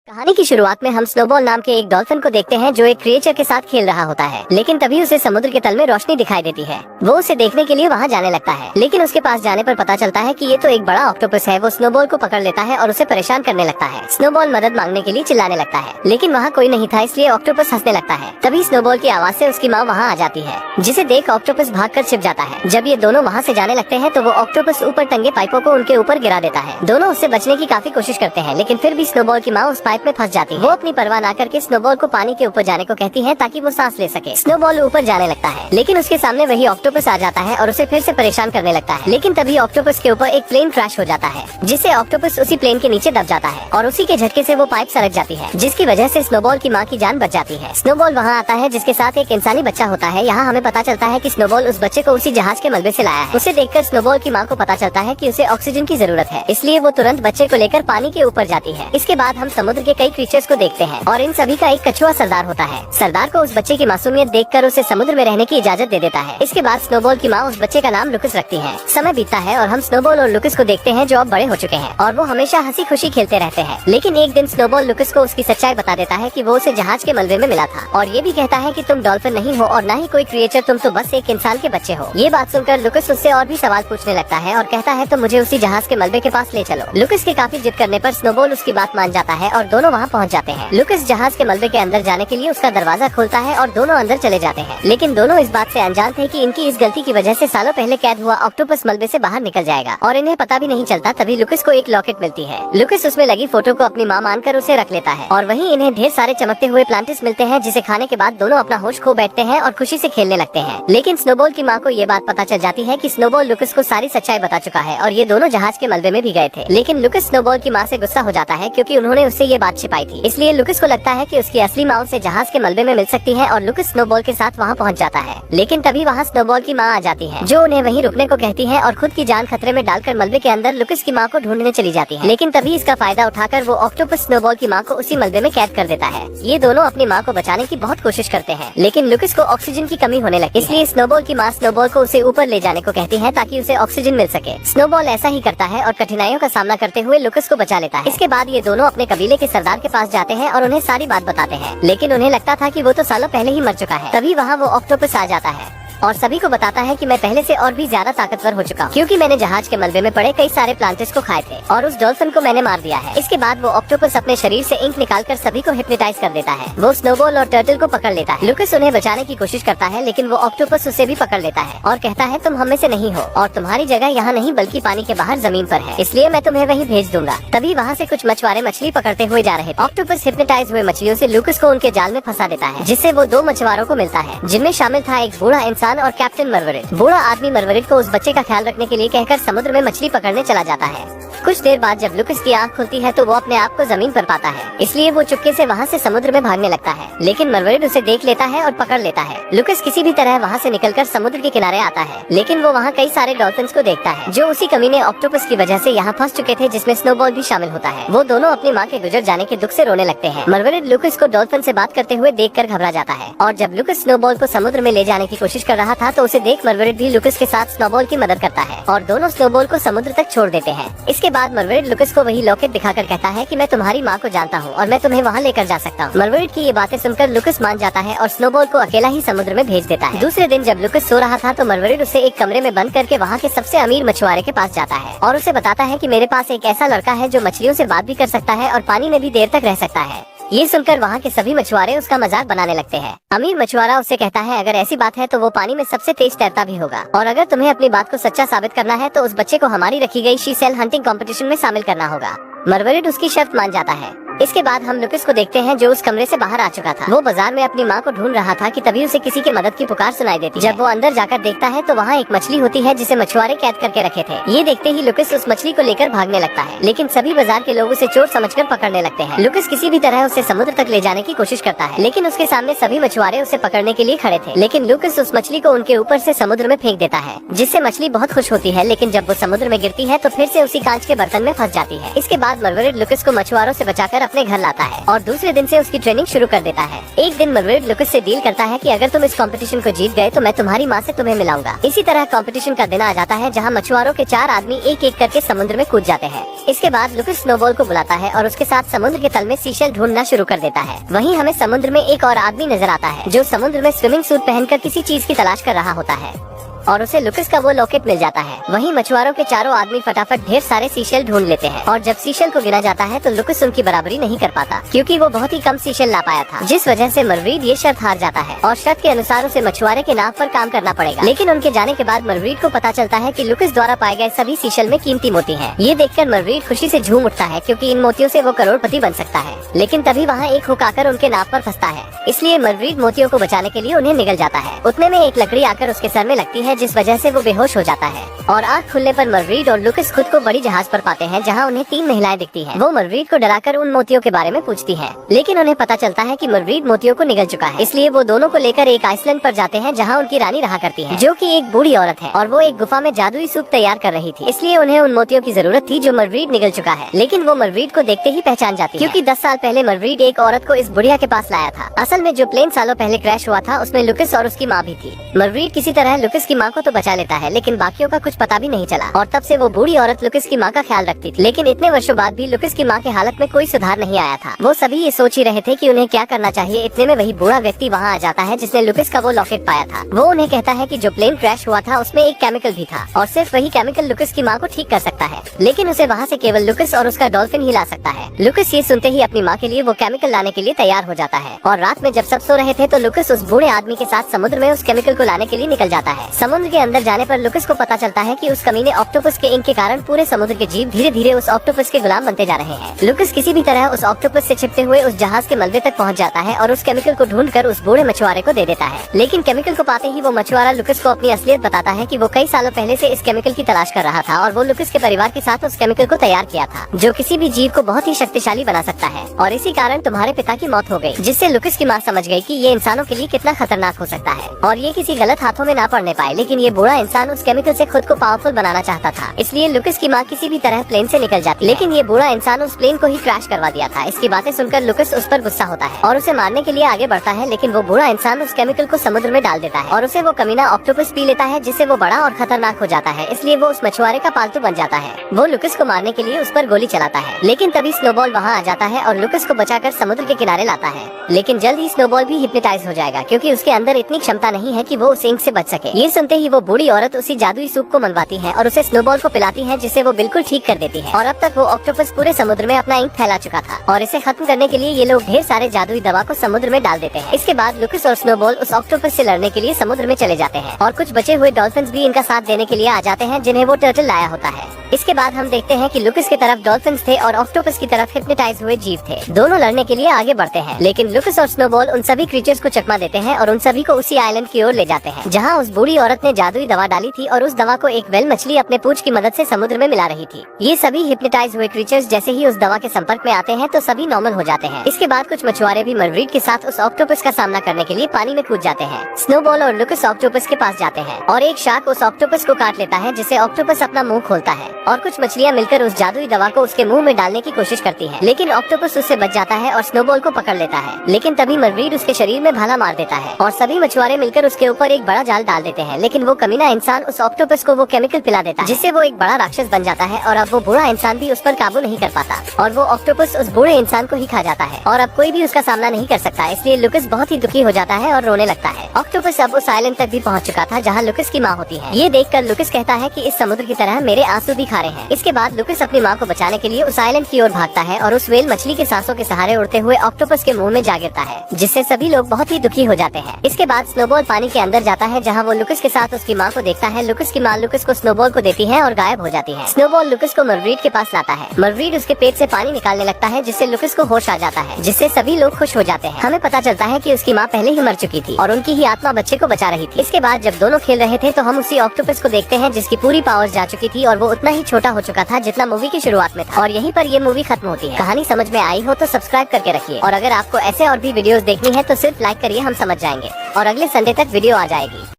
कहानी की शुरुआत में हम स्नोबॉल नाम के एक डॉल्फिन को देखते हैं जो एक क्रिएचर के साथ खेल रहा होता है। लेकिन तभी उसे समुद्र के तल में रोशनी दिखाई देती है। वो उसे देखने के लिए वहां जाने लगता है, लेकिन उसके पास जाने पर पता चलता है कि ये तो एक बड़ा ऑक्टोपस है। वो स्नोबॉल को पकड़ लेता है और उसे परेशान करने लगता है। स्नोबॉल मदद मांगने के लिए चिल्लाने लगता है, लेकिन वहाँ कोई नहीं था, इसलिए ऑक्टोपस हंसने लगता है। तभी स्नोबॉल की आवाज से उसकी माँ वहाँ आ जाती है, जिसे देख ऑक्टोपस भागकर छिप जाता है। जब ये दोनों वहाँ से जाने लगते हैं तो वो ऑक्टोपस ऊपर टंगे पाइपों को उनके ऊपर गिरा देता है। दोनों उससे बचने की काफी कोशिश करते हैं, लेकिन फिर भी स्नोबॉल की माँ उस पाइप में फंस जाती है। वो अपनी परवाह ना करके स्नोबॉल को पानी के ऊपर जाने को कहती है ताकि वो सांस ले सके। स्नोबॉल ऊपर जाने लगता है, लेकिन उसके सामने वही ऑक्टोपस आ जाता है और उसे फिर से परेशान करने लगता है। लेकिन तभी ऑक्टोपस के ऊपर एक प्लेन क्रैश हो जाता है, जिससे ऑक्टोपस उसी प्लेन के नीचे दब जाता है और उसी के झटके से वो पाइप सरक जाती है, जिसकी वजह से स्नोबॉल की माँ की जान बच जाती है। स्नोबॉल वहाँ आता है, जिसके साथ एक इंसानी बच्चा होता है। यहाँ हमें पता चलता है कि स्नोबॉल उस बच्चे को उसी जहाज के मलबे से लाया है। उसे देखकर स्नोबॉल की माँ को पता चलता है कि उसे ऑक्सीजन की जरूरत है, इसलिए वो तुरंत बच्चे को लेकर पानी के ऊपर जाती है। इसके बाद हम समुद्र के कई क्रीचर्स को देखते हैं और इन सभी का एक कछुआ सरदार होता है। सरदार को उस बच्चे की मासूमियत देखकर उसे समुद्र में रहने की इजाजत दे देता है। इसके बाद स्नोबॉल की माँ उस बच्चे का नाम लुकस रखती है। समय बीतता है और हम स्नोबॉल और लुकस को देखते हैं जो अब बड़े हो चुके हैं और वो हमेशा हंसी खुशी खेलते रहते हैं। लेकिन एक दिन स्नोबॉल लुकस को उसकी सच्चाई बता देता है कि वो उसे जहाज के मलबे में मिला था और ये भी कहता है कि तुम डॉल्फिन नहीं हो और न ही कोई क्रिएचर, तुम तो बस एक इंसान के बच्चे हो। ये बात सुनकर लुकस उससे और भी सवाल पूछने लगता है और कहता है तो मुझे उसी जहाज के मलबे के पास ले चलो। लुकस के काफी जिद करने पर स्नोबॉल उसकी बात मान जाता है और दोनों वहाँ पहुँच जाते हैं। लुकस जहाज के मलबे के अंदर जाने के लिए उसका दरवाजा खोलता है और दोनों अंदर चले जाते हैं। लेकिन दोनों इस बात से अनजान थे कि इनकी इस गलती की वजह से सालों पहले कैद हुआ ऑक्टोपस मलबे से बाहर निकल जाएगा और इन्हें पता भी नहीं चलता। तभी लुकस को एक लॉकेट मिलती है। लुकस उसमें लगी फोटो को अपनी माँ मानकर उसे रख लेता है और वहीं इन्हें ढेर सारे चमकते हुए प्लांटिस मिलते हैं, जिसे खाने के बाद दोनों अपना होश खो बैठते हैं और खुशी से खेलने लगते हैं। लेकिन स्नोबॉल की माँ को ये बात पता चल जाती है कि स्नोबॉल लुकस को सारी सच्चाई बता चुका है और ये दोनों जहाज के मलबे में भी गए थे। लेकिन लुकस स्नोबॉल की माँ से गुस्सा हो जाता है क्योंकि उन्होंने उससे ये बात छिपाई थी। इसलिए लुकस को लगता है कि उसकी असली माँ उसे जहाज के मलबे में मिल सकती है और लुकस स्नोबॉल के साथ वहाँ पहुँच जाता है। लेकिन तभी वहाँ स्नोबॉल की माँ आ जाती है, जो उन्हें वहीं रुकने को कहती है और खुद की जान खतरे में डालकर मलबे के अंदर लुकस की माँ को ढूंढने चली जाती है। लेकिन तभी इसका फायदा उठाकर वो ऑक्टोपस स्नोबॉल की माँ को उसी मलबे में कैद कर देता है। ये दोनों अपनी माँ को बचाने की बहुत कोशिश करते हैं, लेकिन लुकस को ऑक्सीजन की कमी होने लगती है। इसलिए स्नोबॉल की माँ स्नोबॉल को उसे ऊपर ले जाने को कहती है ताकि उसे ऑक्सीजन मिल सके। स्नोबॉल ऐसा ही करता है और कठिनाइयों का सामना करते हुए लुकस को बचा लेता है। इसके बाद ये दोनों अपने कबीले के सरदार के पास जाते हैं और उन्हें सारी बात बताते हैं, लेकिन उन्हें लगता था कि वो तो सालों पहले ही मर चुका है। तभी वहाँ वो ऑक्टोपस आ जाता है और सभी को बताता है कि मैं पहले से और भी ज्यादा ताकतवर हो चुका हूँ, क्योंकि मैंने जहाज के मलबे में पड़े कई सारे प्लांटिस को खाए थे और उस डॉल्फिन को मैंने मार दिया है। इसके बाद वो ऑक्टोपस अपने शरीर से इंक निकालकर सभी को हिप्नोटाइज कर देता है। वो स्नोबॉल और टर्टल को पकड़ लेता है। लुकस उन्हें बचाने की कोशिश करता है, लेकिन वो ऑक्टोपस उसे भी पकड़ लेता है और कहता है तुम हम में से नहीं हो और तुम्हारी जगह यहाँ नहीं बल्कि पानी के बाहर जमीन पर है, इसलिए मैं तुम्हें वहीं भेज दूंगा। तभी वहाँ से कुछ मछुआरे मछली पकड़ते हुए जा रहे थे। ऑक्टोपस हिप्नोटाइज हुए मछलियों से लुकस को उनके जाल में फंसा देता है, जिससे वो दो मछुआरों को मिलता है, जिनमें शामिल था एक बूढ़ा इंसान और कैप्टन मरवरिट। बूढ़ा आदमी मरवरिट को उस बच्चे का ख्याल रखने के लिए कहकर समुद्र में मछली पकड़ने चला जाता है। कुछ देर बाद जब लुकस की आंख खुलती है तो वो अपने आप को जमीन पर पाता है, इसलिए वो चुपके से वहाँ से समुद्र में भागने लगता है। लेकिन मरवरिट उसे देख लेता है और पकड़ लेता है। लुकस किसी भी तरह वहाँ से निकलकर समुद्र के किनारे आता है, लेकिन वो वहाँ कई सारे डॉल्फिन्स को देखता है, जो उसी कमीने ऑक्टोपस की वजह से यहाँ फंस चुके थे, जिसमें स्नोबॉल भी शामिल होता है। वो दोनों अपनी माँ के गुजर जाने के दुख से रोने लगते हैं। मरवरिट लुकस को डॉल्फिन से बात करते हुए देखकर घबरा जाता है और जब लुकस स्नोबॉल को समुद्र में ले जाने की कोशिश कर रहा था तो उसे देख मरवरिट भी लुकस के साथ स्नोबॉल की मदद करता है और दोनों स्नोबॉल को समुद्र तक छोड़ देते हैं। इसके बाद मरवरिट लुकस को वही लॉकेट दिखाकर कहता है कि मैं तुम्हारी माँ को जानता हूँ और मैं तुम्हें वहाँ लेकर जा सकता हूँ। मरवरिट की ये बातें सुनकर लुकस मान जाता है और स्नोबॉल को अकेला ही समुद्र में भेज देता है। दूसरे दिन जब लुकस सो रहा था तो मरवरिट उसे एक कमरे में बंद करके वहाँ के सबसे अमीर मछुआरे के पास जाता है और उसे बताता है कि मेरे पास एक ऐसा लड़का है जो मछलियों से बात भी कर सकता है और पानी में भी देर तक रह सकता है। ये सुनकर वहाँ के सभी मछुआरे उसका मजाक बनाने लगते हैं। अमीर मछुआरा उससे कहता है अगर ऐसी बात है तो वो पानी में सबसे तेज तैरता भी होगा और अगर तुम्हें अपनी बात को सच्चा साबित करना है तो उस बच्चे को हमारी रखी गई शी सेल हंटिंग कंपटीशन में शामिल करना होगा। मरवरिट उसकी शर्त मान जाता है। इसके बाद हम लुकस को देखते हैं जो उस कमरे से बाहर आ चुका था। वो बाजार में अपनी माँ को ढूंढ रहा था कि तभी उसे किसी की मदद की पुकार सुनाई देती है। जब वो अंदर जाकर देखता है तो वहाँ एक मछली होती है जिसे मछुआरे कैद करके रखे थे। ये देखते ही लुकस उस मछली को लेकर भागने लगता है, लेकिन सभी बाजार के लोग उसे चोर समझकर पकड़ने लगते हैं। लुकस किसी भी तरह उसे समुद्र तक ले जाने की कोशिश करता है, लेकिन उसके सामने सभी मछुआरे उसे पकड़ने के लिए खड़े थे। लेकिन लुकस उस मछली को उनके ऊपर से समुद्र में फेंक देता है, जिससे मछली बहुत खुश होती है। लेकिन जब वो समुद्र में गिरती है तो फिर से उसी कांच के बर्तन में फंस जाती है। इसके बाद मरवरिट लुकस को मछुआरों से बचाकर अपने घर लाता है और दूसरे दिन से उसकी ट्रेनिंग शुरू कर देता है। एक दिन मरवीड लुकस से डील करता है कि अगर तुम इस कंपटीशन को जीत गए तो मैं तुम्हारी माँ से तुम्हें मिलाऊंगा। इसी तरह कंपटीशन का दिन आ जाता है जहाँ मछुआरों के 4 आदमी एक एक करके समुद्र में कूद जाते हैं। इसके बाद लुकस स्नोबॉल को बुलाता है और उसके साथ समुद्र के तल में सीशेल ढूंढना शुरू कर देता है। वहीं हमें समुद्र में एक और आदमी नजर आता है जो समुद्र में स्विमिंग सूट पहनकर किसी चीज की तलाश कर रहा होता है और उसे लुकस का वो लॉकेट मिल जाता है। वहीं मछुआरों के चारों आदमी फटाफट ढेर सारे सीशेल ढूंढ लेते हैं और जब सीशेल को गिना जाता है तो लुकस उनकी बराबरी नहीं कर पाता क्योंकि वो बहुत ही कम सीशेल ला पाया था, जिस वजह से मरवीड ये शर्त हार जाता है और शर्त के अनुसार उसे मछुआरे के नाव पर काम करना पड़ेगा। लेकिन उनके जाने के बाद मरवीड को पता चलता है कि लुकस द्वारा पाए गए सभी सीशेल में कीमती मोती हैं। ये देखकर मरवीड खुशी से झूम उठता है क्योंकि इन मोतियों से वो करोड़पति बन सकता है। लेकिन तभी वहाँ एक हुक आकर उनके नाव पर फंसता है, इसलिए मरवीड मोतियों को बचाने के लिए उन्हें निगल जाता है। उतने में एक लकड़ी आकर उसके सर में लगती है जिस वजह से वो बेहोश हो जाता है और आँख खुलने पर मरवीड और लुकस खुद को बड़ी जहाज पर पाते हैं जहाँ उन्हें 3 महिलाएं दिखती हैं। वो मरवीड को डराकर उन मोतियों के बारे में पूछती हैं, लेकिन उन्हें पता चलता है कि मरवीड मोतियों को निगल चुका है। इसलिए वो दोनों को लेकर एक आइसलैंड पर जाते हैं जहाँ उनकी रानी रहा करती है, जो कि एक बूढ़ी औरत है और वो एक गुफा में जादुई सूप तैयार कर रही थी। इसलिए उन्हें उन मोतियों की जरूरत थी जो मरवीड निगल चुका है। लेकिन वो मरवीड को देखते ही पहचान जाती है क्योंकि 10 साल पहले मरवीड एक औरत को इस बुढ़िया के पास लाया था। असल में जो प्लेन सालों पहले क्रैश हुआ था उसमें लुकस और उसकी माँ भी थी। मरवीड किसी तरह लुकस की माँ को तो बचा लेता है लेकिन बाकियों का कुछ पता भी नहीं चला और तब से वो बूढ़ी औरत लुकस की माँ का ख्याल रखती थी। लेकिन इतने वर्षों बाद भी लुकस की माँ की हालत में कोई सुधार नहीं आया था। वो सभी ये सोच ही रहे थे कि उन्हें क्या करना चाहिए। इतने में वही बूढ़ा व्यक्ति वहाँ आ जाता है जिसने लुकस का वो लॉकेट पाया था। वो उन्हें कहता है कि जो प्लेन क्रैश हुआ था उसमें एक केमिकल भी था और सिर्फ वही केमिकल लुकस की माँ को ठीक कर सकता है, लेकिन उसे वहाँ से केवल लुकस और उसका डॉल्फिन ही ला सकता है। लुकस ये सुनते ही अपनी माँ के लिए वो केमिकल लाने के लिए तैयार हो जाता है और रात में जब सब सो रहे थे तो लुकस उस बूढ़े आदमी के साथ समुद्र में उस केमिकल को लाने के लिए निकल जाता है। समुद्र के अंदर जाने पर लुकस को पता चलता है कि उस कमीने ऑक्टोपस के इंक के कारण पूरे समुद्र के जीव धीरे धीरे उस ऑक्टोपस के गुलाम बनते जा रहे हैं। लुकस किसी भी तरह उस ऑक्टोपस से छिपते हुए उस जहाज के मलबे तक पहुंच जाता है और उस केमिकल को ढूंढकर उस बूढ़े मछुआरे को दे देता है। लेकिन केमिकल को पाते ही वो मछुआरा लुकस को अपनी असलियत बताता है कि वो कई सालों पहले से इस केमिकल की तलाश कर रहा था और वो लुकस के परिवार के साथ उस केमिकल को तैयार किया था जो किसी भी जीव को बहुत ही शक्तिशाली बना सकता है और इसी कारण तुम्हारे पिता की मौत हो गई, जिससे लुकस की माँ समझ गई कि ये इंसानों के लिए कितना खतरनाक हो सकता है और ये किसी गलत हाथों में ना पड़ने पाए। लेकिन ये बूढ़ा इंसान उस केमिकल से खुद को पावरफुल बनाना चाहता था, इसलिए लुकस की माँ किसी भी तरह प्लेन से निकल जाती, लेकिन ये बूढ़ा इंसान उस प्लेन को ही क्रैश करवा दिया था। इसकी बातें सुनकर लुकस उस पर गुस्सा होता है और उसे मारने के लिए आगे बढ़ता है, लेकिन वो बूढ़ा इंसान उस केमिकल को समुद्र में डाल देता है और उसे वो कमीना ऑक्टोपस पी लेता है, जिससे वो बड़ा और खतरनाक हो जाता है। इसलिए वो उस मछुआरे का पालतू बन जाता है। वो लुकस को मारने के लिए उस पर गोली चलाता है, लेकिन तभी स्नोबॉल वहाँ आ जाता है और लुकस को बचाकर समुद्र के किनारे लाता है। लेकिन जल्द ही स्नोबॉल भी हिप्नोटाइज हो जाएगा क्योंकि उसके अंदर इतनी क्षमता नहीं है कि वो उस इंक से बच सके। ये सुनते ही वो बूढ़ी औरत उसी जादुई सूप को मंगवाती है और उसे स्नोबॉल को पिलाती है, जिससे वो बिल्कुल ठीक कर देती है। और अब तक वो ऑक्टोपस पूरे समुद्र में अपना इंक फैला चुका था और इसे खत्म करने के लिए ये लोग ढेर सारे जादुई दवा को समुद्र में डाल देते हैं। इसके बाद लुकस और स्नोबॉल उस ऑक्टोपस से लड़ने के लिए समुद्र में चले जाते हैं और कुछ बचे हुए डॉल्फिन्स भी इनका साथ देने के लिए आ जाते हैं, जिन्हें वो टर्टल लाया होता है। इसके बाद हम देखते हैं कि लुकस की तरफ डॉल्फिन्स थे और ऑक्टोपस की तरफ हिप्नोटाइज हुए जीव थे। दोनों लड़ने के लिए आगे बढ़ते हैं, लेकिन लुकस और स्नोबॉल उन सभी क्रीचर्स को चकमा देते हैं और उन सभी को उसी आइलैंड की ओर ले जाते हैं जहां उस बूढ़ी औरत ने जादुई दवा डाली थी और उस दवा को एक वेल मछली अपने पूंछ की मदद से समुद्र में मिला रही थी। ये सभी हिप्नोटाइज हुए क्रीचर्स जैसे ही उस दवा के संपर्क में आते हैं तो सभी नॉर्मल हो जाते हैं। इसके बाद कुछ मछुआरे भी मरवीड के साथ उस ऑक्टोपस का सामना करने के लिए पानी में कूद जाते हैं। स्नोबॉल और लुकस ऑक्टोपस के पास जाते हैं और एक शार्क उस ऑक्टोपस को काट लेता है, जिससे ऑक्टोपस अपना मुंह खोलता है और कुछ मछलियां मिलकर उस जादुई दवा को उसके मुंह में डालने की कोशिश करती है, लेकिन ऑक्टोपस उससे बच जाता है और स्नोबॉल को पकड़ लेता है। लेकिन तभी मरवीड उसके शरीर में भाला मार देता है और सभी मछुआरे मिलकर उसके ऊपर एक बड़ा जाल डाल देते हैं, लेकिन वो कमीना इंसान उस ऑक्टोपस को वो केमिकल पिला देता है, जिससे वो एक बड़ा राक्षस बन जाता है और अब वो बूढ़ा इंसान भी उस पर काबू नहीं कर पाता और वो ऑक्टोपस उस बूढ़े इंसान को ही खा जाता है और अब कोई भी उसका सामना नहीं कर सकता। इसलिए लुकस बहुत ही दुखी हो जाता है और रोने लगता है। ऑक्टोपस अब उस आइलैंड तक भी पहुंच चुका था जहां लुकस की माँ होती है। ये देखकर लुकस कहता है कि इस समुद्र की तरह मेरे आंसू भी खारे हैं। इसके बाद लुकस अपनी माँ को बचाने के लिए उस आइलैंड की ओर भागता है और उस वेल मछली के सांसों के सहारे उड़ते हुए ऑक्टोपस के मुंह में जा गिरता है, जिससे सभी लोग बहुत ही दुखी हो जाते हैं। इसके बाद स्नोबॉल पानी के अंदर जाता है जहाँ वो लुकस के साथ उसकी माँ को देखता है। लुकस की माँ लुकस को स्नोबॉल को देती है और गायब हो जाती है। स्नोबॉल लुकस को मरवीड के पास लाता है। मरवीड उसके पेट से पानी निकालने लगता है, जिससे लुकस को होश आ जाता है, जिससे सभी लोग खुश हो जाते हैं। हमें पता चलता है कि उसकी माँ पहले ही मर चुकी थी और उनकी ही आत्मा बच्चे को बचा रही थी। इसके बाद जब दोनों खेल रहे थे तो हम उसी ऑक्टोपस को देखते हैं जिसकी पूरी पावर्स जा चुकी थी और वो उतना ही छोटा हो चुका था जितना मूवी की शुरुआत में था। और यहीं पर ये मूवी खत्म होती है। कहानी समझ में आई हो तो सब्सक्राइब करके रखिए और अगर आपको ऐसे और भी वीडियोस देखनी है तो सिर्फ लाइक करिए, हम समझ जाएंगे और अगले संडे तक वीडियो आ जाएगी।